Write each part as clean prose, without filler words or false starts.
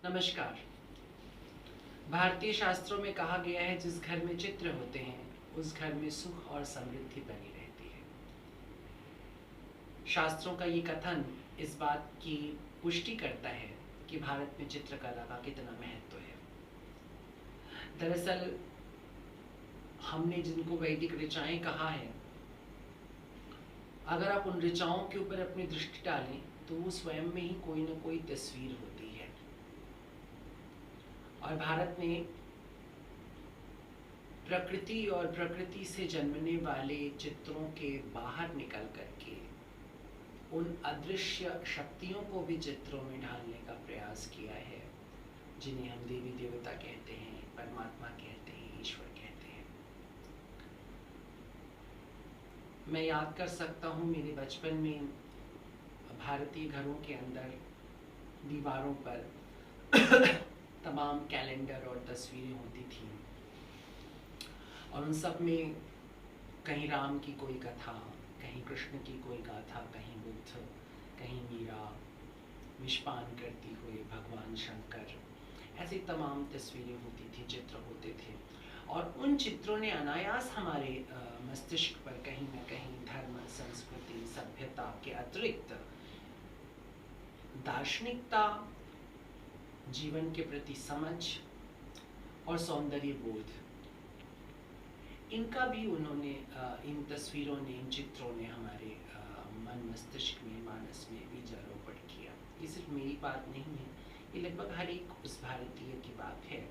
नमस्कार। भारतीय शास्त्रों में कहा गया है जिस घर में चित्र होते हैं उस घर में सुख और समृद्धि बनी रहती है। शास्त्रों का ये कथन इस बात की पुष्टि करता है कि भारत में चित्रकला का कितना महत्व है। दरअसल हमने जिनको वैदिक ऋचाएं कहा है, अगर आप उन ऋचाओं के ऊपर अपनी दृष्टि डालें तो वो स्वयं में ही कोई ना कोई तस्वीर होती है। और भारत में प्रकृति और प्रकृति से जन्मने वाले चित्रों के बाहर निकल करके उन अदृश्य शक्तियों को भी चित्रों में ढालने का प्रयास किया है, जिन्हें हम देवी देवता कहते हैं, परमात्मा कहते हैं, ईश्वर कहते हैं। मैं याद कर सकता हूँ मेरे बचपन में भारतीय घरों के अंदर दीवारों पर तमाम कैलेंडर और तस्वीरें होती थी और उन सब में कहीं राम की कोई कथा, कहीं कृष्ण की कोई गाथा, कहीं बुद्ध, कहीं मीरा विषपान करती हुए भगवान शंकर, ऐसी तमाम तस्वीरें होती थी, चित्र होते थे। और उन चित्रों ने अनायास हमारे मस्तिष्क पर कहीं ना कहीं धर्म, संस्कृति, सभ्यता के अतिरिक्त दार्शनिकता, जीवन के प्रति समझ और सौंदर्य बोध, इनका भी उन्होंने इन तस्वीरों ने, इन चित्रों ने हमारे मन, मस्तिष्क में, मानस में बीजारोपण किया। ये सिर्फ मेरी बात नहीं है, ये लगभग हर एक उस भारतीय की बात है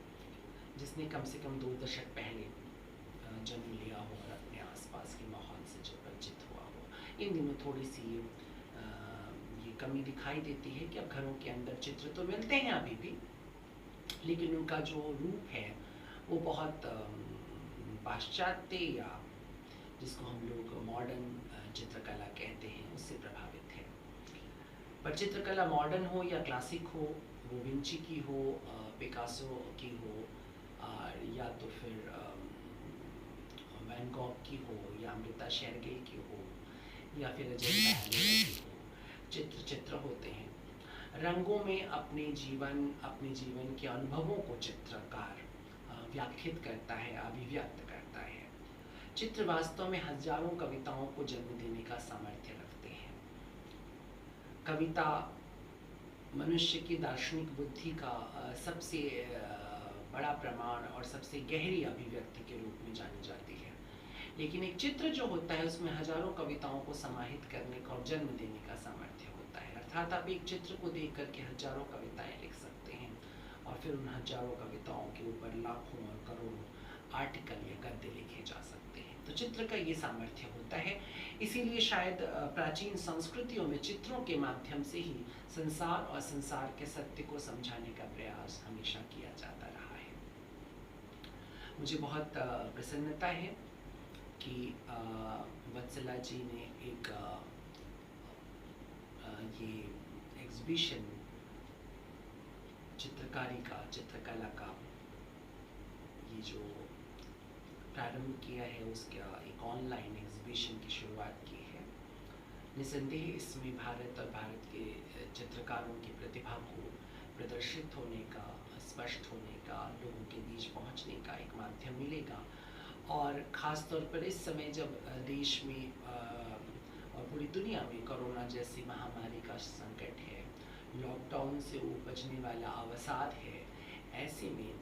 जिसने कम से कम 2 दशक पहले जन्म लिया हो और अपने आसपास के माहौल से जो परिचित हुआ हो। इन दिनों थोड़ी सी ये कमी दिखाई देती है कि अब घरों के अंदर चित्र तो मिलते हैं अभी भी, लेकिन उनका जो रूप है वो बहुत पाश्चात्य या जिसको हम लोग मॉडर्न चित्रकला कहते हैं उससे प्रभावित है। पर चित्रकला मॉडर्न हो या क्लासिक हो, वो विंची की हो, पिकासो की हो, या तो फिर वैन गॉग की हो, या अमृता शेरगिल की हो, या फिर अजंता एलोरा की हो, चित्र चित्र होते हैं। रंगों में अपने जीवन के अनुभवों को चित्रकार व्याख्यात करता है, अभिव्यक्त करता है। चित्र वास्तव में हजारों कविताओं को जन्म देने का सामर्थ्य रखते हैं। कविता मनुष्य की दार्शनिक बुद्धि का सबसे बड़ा प्रमाण और सबसे गहरी अभिव्यक्ति के रूप में जानी जाती है। लेकिन एक चित्र जो होता है उसमें हजारों कविताओं को समाहित करने का और जन्म देने का सामर्थ्य होता है। अर्थात आप एक चित्र को देख करके हजारों कविताएं लिख सकते हैं और फिर उन हजारों कविताओं के ऊपर लाखों और करोड़ों आर्टिकल या गद्य लिखे जा सकते हैं। तो चित्र का ये सामर्थ्य होता है। इसीलिए शायद प्राचीन संस्कृतियों में चित्रों के माध्यम से ही संसार और संसार के सत्य को समझाने का प्रयास हमेशा किया जाता रहा है। मुझे बहुत प्रसन्नता है कि वत्सला जी ने एक ये एग्जीबिशन चित्रकला का ये जो प्रारंभ किया है, उसका एक ऑनलाइन एग्जीबिशन की शुरुआत की है। निसंदेह इसमें भारत और भारत के चित्रकारों की प्रतिभा को प्रदर्शित होने का, स्पष्ट होने का, लोगों के बीच पहुंचने का एक माध्यम मिलेगा। और ख़ास तौर पर इस समय जब देश में और पूरी दुनिया में कोरोना जैसी महामारी का संकट है, लॉकडाउन से उपजने वाला अवसाद है, ऐसे में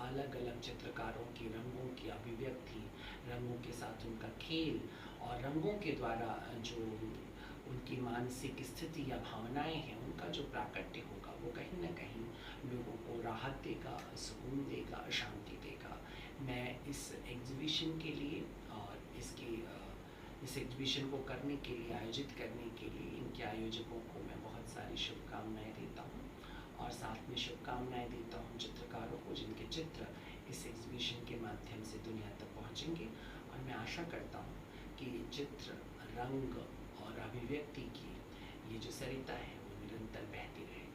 अलग अलग चित्रकारों के रंगों की अभिव्यक्ति, रंगों के साथ उनका खेल और रंगों के द्वारा जो उनकी मानसिक स्थिति या भावनाएं हैं, उनका जो प्राकट्य होगा वो कहीं ना कहीं लोगों को राहत देगा, सुकून देगा, शांति देगा। मैं इस एग्जीबिशन के लिए और इस एग्जीबिशन को करने के लिए, आयोजित करने के लिए इनके आयोजकों को मैं बहुत सारी शुभकामनाएं देता हूँ और साथ में शुभकामनाएं देता हूँ चित्रकारों को, जिनके चित्र इस एग्जीबिशन के माध्यम से दुनिया तक पहुँचेंगे। और मैं आशा करता हूँ कि चित्र, रंग और अभिव्यक्ति की ये जो सरिता है वो निरंतर बहती रहे।